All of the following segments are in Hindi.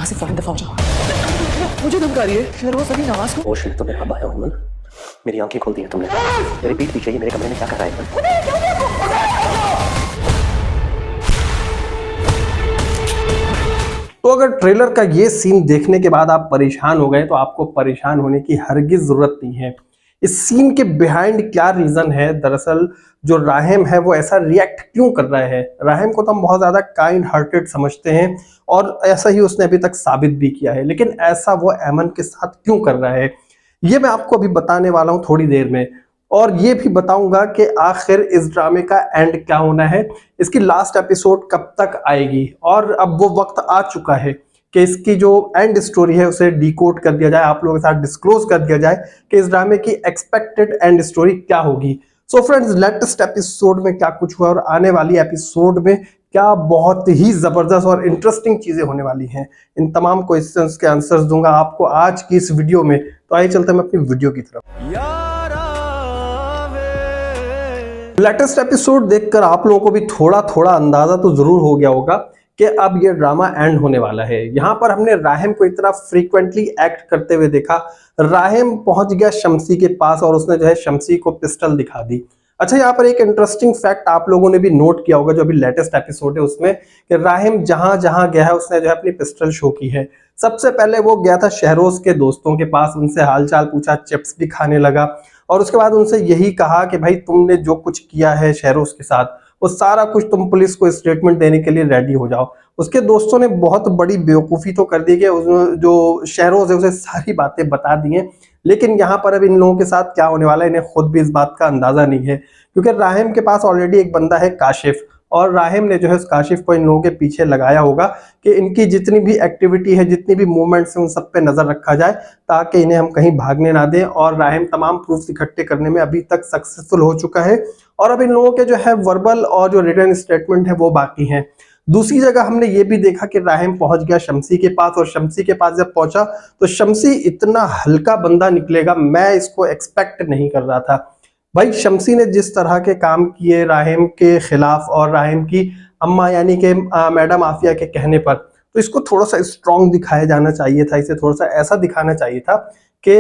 यहाँ से फौरन दफा हो जाओ। मुझे धमका रही है शहरवाज अभी नवाज को। होश में तो मैं अब आया हूँ। मेरी आंखें खोल दी है तुमने। मेरे पीठ पीछे ये मेरे कमरे में क्या कर रहा है? तो अगर ट्रेलर का ये सीन देखने के बाद आप परेशान हो गए तो आपको परेशान होने की हरगिज जरूरत नहीं है। इस सीन के बिहाइंड क्या रीजन है, दरअसल जो राहिम है वो ऐसा रिएक्ट क्यों कर रहा है। राहिम को तो हम बहुत ज्यादा काइंड हार्टेड समझते हैं और ऐसा ही उसने अभी तक साबित भी किया है, लेकिन ऐसा वो ऐमन के साथ क्यों कर रहा है ये मैं आपको अभी बताने वाला हूं थोड़ी देर में। और ये भी बताऊंगा कि आखिर इस ड्रामे का एंड क्या होना है, इसकी लास्ट एपिसोड कब तक आएगी, और अब वो वक्त आ चुका है कि इसकी जो एंड स्टोरी है उसे डिकोड कर दिया जाए, आप लोगों के साथ डिस्क्लोज कर दिया जाए कि इस ड्रामे की एक्सपेक्टेड एंड स्टोरी क्या होगी। सो फ्रेंड्स, लेटेस्ट एपिसोड में क्या कुछ हुआ और आने वाली एपिसोड में क्या बहुत ही जबरदस्त और इंटरेस्टिंग चीजें होने वाली हैं, इन तमाम क्वेश्चंस के आंसर्स दूंगा आपको आज की इस वीडियो में। तो आइए चलते हैं अपनी वीडियो की तरफ। लेटेस्ट एपिसोड देखकर आप लोगों को भी थोड़ा थोड़ा अंदाजा तो जरूर हो गया होगा कि अब ये ड्रामा एंड होने वाला है। यहाँ पर हमने राहिम को इतना फ्रीक्वेंटली एक्ट करते हुए देखा। राहिम पहुंच गया शम्सी के पास और उसने जो है शम्सी को पिस्टल दिखा दी। अच्छा, यहाँ पर एक इंटरेस्टिंग फैक्ट आप लोगों ने भी नोट किया होगा जो अभी लेटेस्ट एपिसोड है उसमें, कि राहिम जहां जहां गया है उसने जो है अपनी पिस्टल शो की है। सबसे पहले वो गया था शहरोज के दोस्तों के पास, उनसे हालचाल पूछा, चिप्स भी खाने लगा और उसके बाद उनसे यही कहा कि भाई तुमने जो कुछ किया है शहरोज के साथ वो सारा कुछ तुम पुलिस को स्टेटमेंट देने के लिए रेडी हो जाओ। उसके दोस्तों ने बहुत बड़ी बेवकूफ़ी तो कर दी कि जो शहरोज है उसे सारी बातें बता दी हैं, लेकिन यहाँ पर अब इन लोगों के साथ क्या होने वाला है इन्हें खुद भी इस बात का अंदाजा नहीं है, क्योंकि राहिम के पास ऑलरेडी एक बंदा है काशिफ, और राहिम ने जो है उस काशिफ को इन लोगों के पीछे लगाया होगा कि इनकी जितनी भी एक्टिविटी है, जितनी भी मूवमेंट्स हैं, उन सब पे नजर रखा जाए ताकि इन्हें हम कहीं भागने ना दें। और राहिम तमाम प्रूफ इकट्ठे करने में अभी तक सक्सेसफुल हो चुका है और अब इन लोगों के जो है वर्बल और जो रिटन स्टेटमेंट है वो बाकी हैं। दूसरी जगह हमने ये भी देखा कि राहिम पहुंच गया शम्सी के पास, और शम्सी के पास जब पहुंचा तो शम्सी इतना हल्का बंदा निकलेगा मैं इसको एक्सपेक्ट नहीं कर रहा था। भाई शम्सी ने जिस तरह के काम किए राहिम के खिलाफ और राहिम की अम्मा यानी कि मैडम आफिया के कहने पर, तो इसको थोड़ा सा स्ट्रॉन्ग दिखाया जाना चाहिए था, इसे थोड़ा सा ऐसा दिखाना चाहिए था कि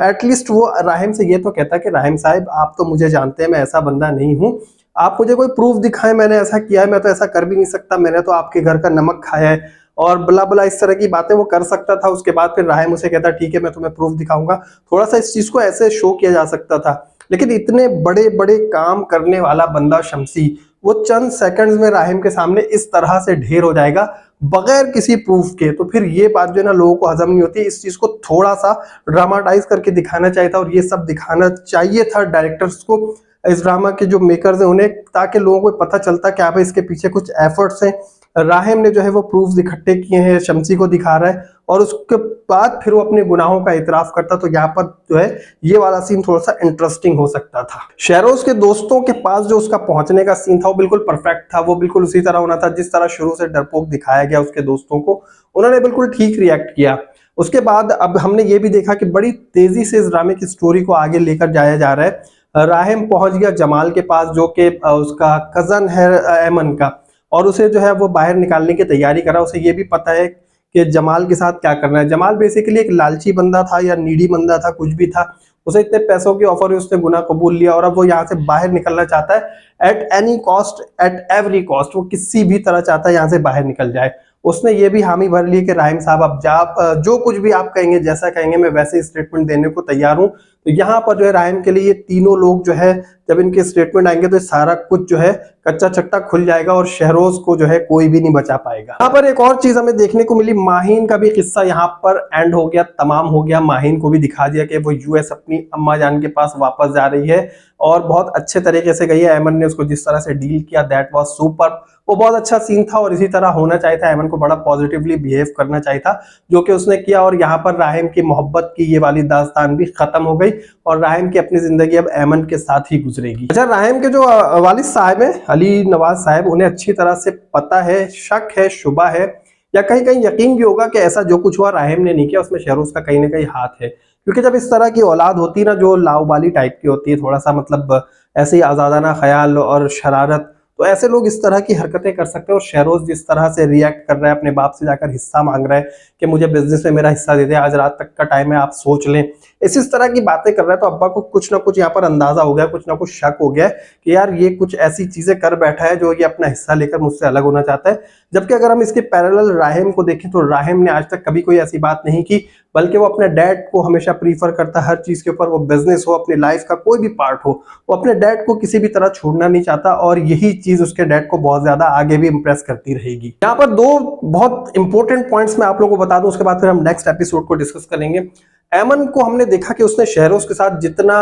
एटलीस्ट वो राहिम से ये तो कहता कि राहिम साहब आप तो मुझे जानते हैं, मैं ऐसा बंदा नहीं हूँ, आप मुझे कोई प्रूफ दिखाएं मैंने ऐसा किया है, मैं तो ऐसा कर भी नहीं सकता, मैंने तो आपके घर का नमक खाया है और बला बला इस तरह की बातें वो कर सकता था। उसके बाद फिर राहिम उसे कहता ठीक है मैं तुम्हें प्रूफ दिखाऊंगा, थोड़ा सा इस चीज को ऐसे शो किया जा सकता था। लेकिन इतने बड़े बड़े काम करने वाला बंदा शम्सी वो चंद सेकंड्स में राहिम के सामने इस तरह से ढेर हो जाएगा बगैर किसी प्रूफ के, तो फिर ये बात जो है ना लोगों को हजम नहीं होती। इस चीज को थोड़ा सा ड्रामाटाइज करके दिखाना चाहिए था और ये सब दिखाना चाहिए था डायरेक्टर्स को, इस ड्रामा के जो मेकर्स हैं उन्हें, ताकि लोगों को पता चलता कि आप इसके पीछे कुछ एफर्ट्स हैं। राहिम ने जो है वो प्रूफ इकट्ठे किए हैं, शम्सी को दिखा रहा है और उसके बाद फिर वो अपने गुनाहों का इतराफ करता, तो यहाँ पर जो है ये वाला सीन थोड़ा सा इंटरेस्टिंग हो सकता था। शहरोज के दोस्तों के पास जो उसका पहुंचने का सीन था वो बिल्कुल परफेक्ट था, वो बिल्कुल उसी तरह होना था जिस तरह शुरू से डरपोक दिखाया गया उसके दोस्तों को, उन्होंने बिल्कुल ठीक रिएक्ट किया। उसके बाद अब हमने ये भी देखा कि बड़ी तेजी से इस ड्रामे की स्टोरी को आगे लेकर जाया जा रहा है। राहिम पहुंच गया जमाल के पास जो कि उसका कजन है ऐमन का, और उसे जो है वो बाहर निकालने की तैयारी करा। उसे ये भी पता है कि जमाल के साथ क्या करना है। जमाल बेसिकली एक लालची बंदा था या नीडी बंदा था, कुछ भी था, उसे इतने पैसों की ऑफर हुई, उसने गुनाह कबूल लिया और अब वो यहाँ से बाहर निकलना चाहता है at any cost, at every cost, वो किसी भी तरह चाहता है यहाँ से बाहर निकल जाए। उसने ये भी हामी भर ली कि राहिम साहब अब जो कुछ भी आप कहेंगे, जैसा कहेंगे, मैं वैसे स्टेटमेंट देने को तैयार हूँ। तो यहाँ पर जो है राहिम के लिए ये तीनों लोग जो है जब इनके स्टेटमेंट आएंगे तो सारा कुछ जो है कच्चा चट्टा खुल जाएगा और शहरोज को जो है कोई भी नहीं बचा पाएगा। यहाँ पर एक और चीज हमें देखने को मिली, माहीन का भी किस्सा यहाँ पर एंड हो गया, तमाम हो गया। माहीन को भी दिखा दिया कि वो यूएस अपनी अम्मा जान के पास वापस जा रही है और बहुत अच्छे तरीके से गई है। ऐमन ने उसको जिस तरह से डील किया दैट वाज सुपर, वो बहुत अच्छा सीन था और इसी तरह होना चाहिए था। ऐमन को बड़ा पॉजिटिवली बिहेव करना चाहिए था जो कि उसने किया और यहाँ पर राहिम की मोहब्बत की ये वाली दास्तान भी खत्म हो गई और राहिम की अपनी जिंदगी अब ऐमन के साथ ही गुजरेगी। अच्छा, राहिम के जो वालिद साहब हैं अली नवाज साहब, उन्हें अच्छी तरह से पता है, शक है, शुबा है या कहीं कहीं यकीन भी होगा कि ऐसा जो कुछ हुआ राहिम ने नहीं किया, उसमें शहरोज का कहीं ना कहीं हाथ है। क्योंकि जब इस तरह की औलाद होती है ना जो लाउबाली टाइप की होती है, थोड़ा सा मतलब ऐसे ही आजादाना ख्याल और शरारत, तो ऐसे लोग इस तरह की हरकतें कर सकते हैं। और शहरोज जिस तरह से रिएक्ट कर रहा है, अपने बाप से जाकर हिस्सा मांग रहा है कि मुझे बिजनेस में मेरा हिस्सा दे दे, आज रात तक का टाइम है, आप सोच लें, इस तरह की बातें कर रहा है, तो अब्बा को कुछ ना कुछ यहाँ पर अंदाजा हो गया, कुछ ना कुछ शक हो गया कि यार ये कुछ ऐसी चीजें कर बैठा है जो ये अपना हिस्सा लेकर मुझसे अलग होना चाहता है। जबकि अगर हम इसके पैरेलल राहिम को देखें तो राहिम ने आज तक कभी कोई ऐसी बात नहीं की, बल्कि वो अपने डैड को हमेशा प्रीफर करता है हर चीज के ऊपर, वो बिजनेस हो, अपनी लाइफ का कोई भी पार्ट हो, वो अपने डैड को किसी भी तरह छोड़ना नहीं चाहता। और यही चीज उसके डैड को बहुत ज्यादा आगे भी इंप्रेस करती रहेगी। यहाँ पर दो बहुत इंपॉर्टेंट पॉइंट्स मैं आप लोगों को बता दूं, उसके बाद फिर हम नेक्स्ट एपिसोड को डिस्कस करेंगे। एमन को हमने देखा कि उसने शहरोज के साथ जितना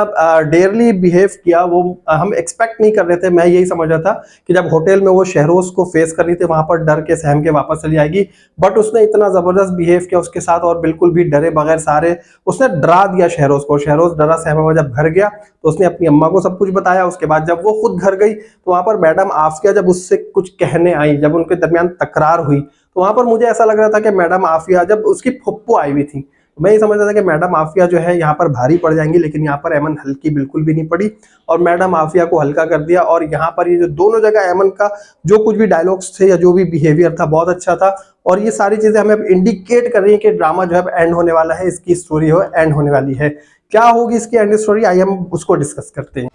डेयरली बिहेव किया वो हम एक्सपेक्ट नहीं कर रहे थे। मैं यही समझ रहा था कि जब होटल में वो शहरोज को फेस कर रही थी वहां पर डर के सहम के वापस चली आएगी, बट उसने इतना जबरदस्त बिहेव किया उसके साथ और बिल्कुल भी डरे बगैर सारे उसने डरा दिया शहरोज को। शहरोज डरा सहमा हुआ जब घर गया तो उसने अपनी अम्मा को सब कुछ बताया। उसके बाद जब वो खुद घर गई तो वहां पर मैडम आफिया जब उससे कुछ कहने आई, जब उनके दरमियान तकरार हुई, तो वहां पर मुझे ऐसा लग रहा था कि मैडम आफिया, जब उसकी फुप्पो आई हुई थी, मैं ये समझ रहा था कि मैडम आफिया जो है यहाँ पर भारी पड़ जाएंगी, लेकिन यहाँ पर एमन हल्की बिल्कुल भी नहीं पड़ी और मैडम आफिया को हल्का कर दिया। और यहाँ पर ये जो दोनों जगह एमन का जो कुछ भी डायलॉग्स थे या जो भी बिहेवियर था बहुत अच्छा था। और ये सारी चीजें हमें अब इंडिकेट कर रही है कि ड्रामा जो है एंड होने वाला है, इसकी स्टोरी हो एंड होने वाली है। क्या होगी इसकी एंड स्टोरी, आइए हम उसको डिस्कस करते हैं।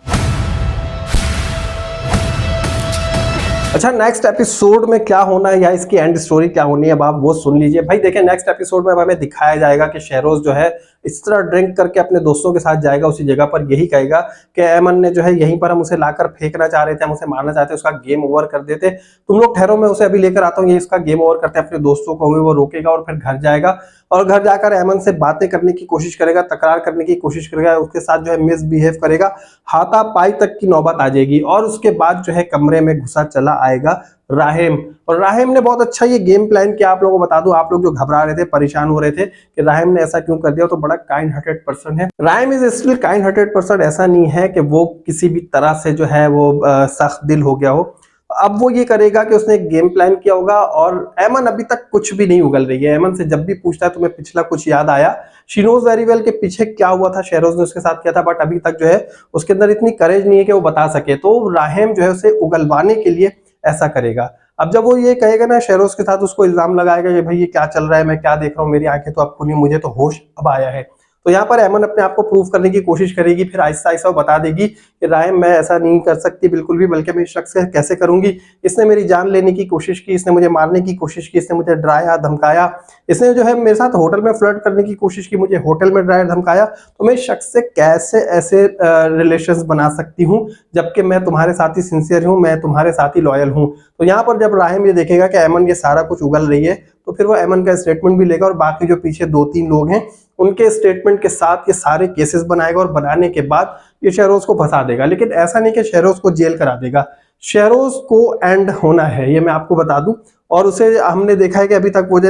अच्छा, नेक्स्ट एपिसोड में क्या होना है या इसकी एंड स्टोरी क्या होनी है, अब आप वो सुन लीजिए भाई। देखें, नेक्स्ट एपिसोड में अब हमें दिखाया जाएगा कि शहरोज जो है इस तरह ड्रिंक करके अपने दोस्तों के साथ जाएगा उसी जगह पर, यही कहेगा कि एमन ने जो है यहीं पर हम उसे लाकर फेंकना चाह रहे थे, हम उसे मारना चाहते, उसका गेम ओवर कर देते, तुम लोग ठहरो, मैं उसे अभी लेकर आता हूँ, ये इसका गेम ओवर करते हैं। अपने दोस्तों को वो रोकेगा और फिर घर जाएगा और घर जाकर एमन से बातें करने की कोशिश करेगा, तकरार करने की कोशिश करेगा, उसके साथ जो है मिसबिहेव करेगा, हाथापाई तक की नौबत आ जाएगी। और उसके बाद जो है कमरे में घुसा चला आएगा राहिम, और राहिम ने बहुत अच्छा ये गेम प्लान किया। आप लोगों को बता दूं, आप लोग जो घबरा रहे थे, परेशान हो रहे थे कि राहिम ने ऐसा क्यों कर दिया, तो बड़ा काइंड हार्टेड पर्सन है Rahim, is still kind hearted person. ऐसा नहीं है कि वो किसी भी तरह से जो है वो सख्त दिल हो गया हो। अब वो ये करेगा कि उसने एक गेम प्लान किया होगा और एमन अभी तक कुछ भी नहीं उगल रही है। एमन से जब भी पूछता है तुम्हें पिछला कुछ याद आया, शी नोज वेरी वेल के पीछे क्या हुआ था, शहरोज ने उसके साथ किया था, बट अभी तक जो है उसके अंदर इतनी करेज नहीं है कि वो बता सके। तो राहिम जो है उसे उगलवाने के लिए ऐसा करेगा। अब जब वो ये कहेगा ना शहरोज के साथ, उसको इल्जाम लगाएगा कि भाई ये क्या चल रहा है, मैं क्या देख रहा हूँ, मेरी आंखें तो अब खुली, मुझे तो होश अब आया है। तो यहाँ पर एमन अपने आप को प्रूव करने की कोशिश करेगी, फिर आहिस्ता आहिस्ता बता देगी कि राहिम मैं ऐसा नहीं कर सकती बिल्कुल भी, बल्कि मैं इस शख्स से कैसे करूंगी, इसने मेरी जान लेने की कोशिश की, इसने मुझे मारने की कोशिश की, इसने मुझे डराया धमकाया, इसने जो है मेरे साथ होटल में फ्लर्ट करने की कोशिश की, मुझे होटल में डराया धमकाया, तो मैं इस शख्स से कैसे ऐसे रिलेशंस बना सकती हूँ जबकि मैं तुम्हारे साथ ही सिंसियर हूँ, मैं तुम्हारे साथ ही लॉयल हूँ। तो यहाँ पर जब राहिम ये देखेगा कि एमन ये सारा कुछ उगल रही है, तो फिर वो एमन का स्टेटमेंट भी लेगा और बाकी जो पीछे 2-3 लोग हैं उनके स्टेटमेंट के साथ ये सारे केसेस बनाएगा और बनाने के बाद ये शहरोज को फंसा देगा। लेकिन ऐसा नहीं कि शहरोज को जेल करा देगा, शहरोज को एंड होना है, ये मैं आपको बता दूं। और उसे हमने देखा है कि अभी तक वो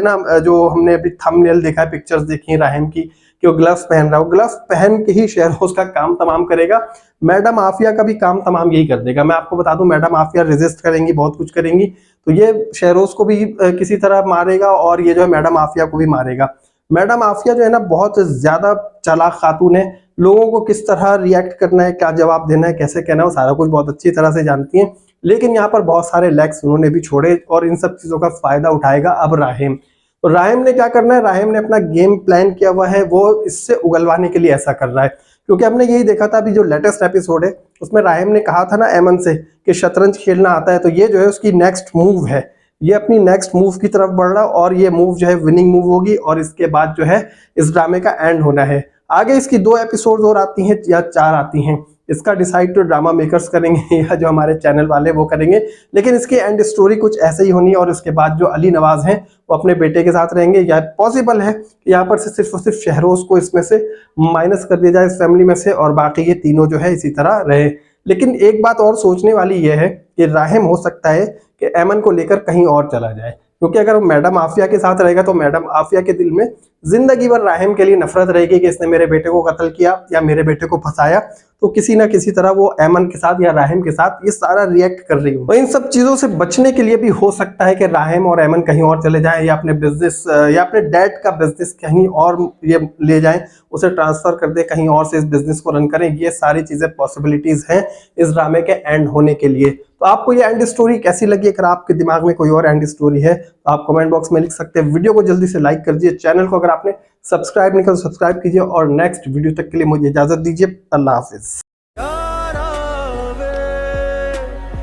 जो हमने अभी थंबनेल देखा है, पिक्चर्स देखी है राहिम की कि वो ग्लव्स पहन रहा है, वो ग्लव्स पहन के ही शहरोज का काम तमाम करेगा। मैडम आफिया का भी काम तमाम यही कर देगा। मैं आपको बता दूं, मैडम आफिया रेजिस्ट करेंगी, बहुत कुछ करेंगी, तो ये शहरोज को भी किसी तरह मारेगा और ये जो है मैडम आफिया को भी मारेगा। मैडम आफिया जो है ना बहुत ज्यादा चालाक खातून है, लोगों को किस तरह रिएक्ट करना है, क्या जवाब देना है, कैसे कहना है, वो सारा कुछ बहुत अच्छी तरह से जानती हैं। लेकिन यहाँ पर बहुत सारे लैक्स उन्होंने भी छोड़े और इन सब चीजों का फायदा उठाएगा अब राहिम। तो राहिम ने क्या करना है, राहिम ने अपना गेम प्लान किया हुआ है, वो इससे उगलवाने के लिए ऐसा कर रहा है। क्योंकि हमने यही देखा था अभी जो लेटेस्ट एपिसोड है उसमें राहिम ने कहा था ना एमन से कि शतरंज खेलना आता है, तो ये जो है उसकी नेक्स्ट मूव है, ये अपनी नेक्स्ट मूव की तरफ बढ़ रहा है और ये मूव जो है विनिंग मूव होगी और इसके बाद जो है इस ड्रामे का एंड होना है। आगे इसकी 2 एपिसोड्स और आती हैं या 4 आती हैं, इसका डिसाइड तो ड्रामा मेकर्स करेंगे या जो हमारे चैनल वाले वो करेंगे। लेकिन इसकी एंड स्टोरी कुछ ऐसे ही होनी है और उसके बाद जो अली नवाज हैं वो अपने बेटे के साथ रहेंगे, या पॉसिबल है कि यहाँ पर से सिर्फ और सिर्फ शहरोज को इसमें से माइनस कर दिया जाए इस फैमिली में से और बाकी ये तीनों जो है इसी तरह रहे। लेकिन एक बात और सोचने वाली यह है कि राहिम हो सकता है कि एमन को लेकर कहीं और चला जाए, क्योंकि अगर मैडम आफिया के साथ रहेगा तो मैडम आफिया के दिल में जिंदगी भर राहिम के लिए नफरत रहेगी कि इसने मेरे बेटे को कत्ल किया या मेरे बेटे को फंसाया। तो किसी ना किसी तरह वो ऐमन के साथ या राहिम के साथ ये सारा रिएक्ट कर रही हूँ। तो इन सब चीजों से बचने के लिए भी हो सकता है कि राहिम और ऐमन कहीं और चले जाएं या अपने बिजनेस या अपने डैड का बिजनेस कहीं और ये ले जाएं, उसे ट्रांसफर कर दे, कहीं और से इस बिजनेस को रन करें। ये सारी चीजें पॉसिबिलिटीज हैं इस ड्रामे के एंड होने के लिए। तो आपको ये एंड स्टोरी कैसी लगी? अगर आपके दिमाग में कोई और एंड स्टोरी है तो आप कमेंट बॉक्स में लिख सकते हैं। वीडियो को जल्दी से लाइक कर दीजिए, चैनल को अगर आपने सब्सक्राइब नहीं किया तो सब्सक्राइब कीजिए और नेक्स्ट वीडियो तक के लिए मुझे इजाजत दीजिए। अल्लाह हाफिज।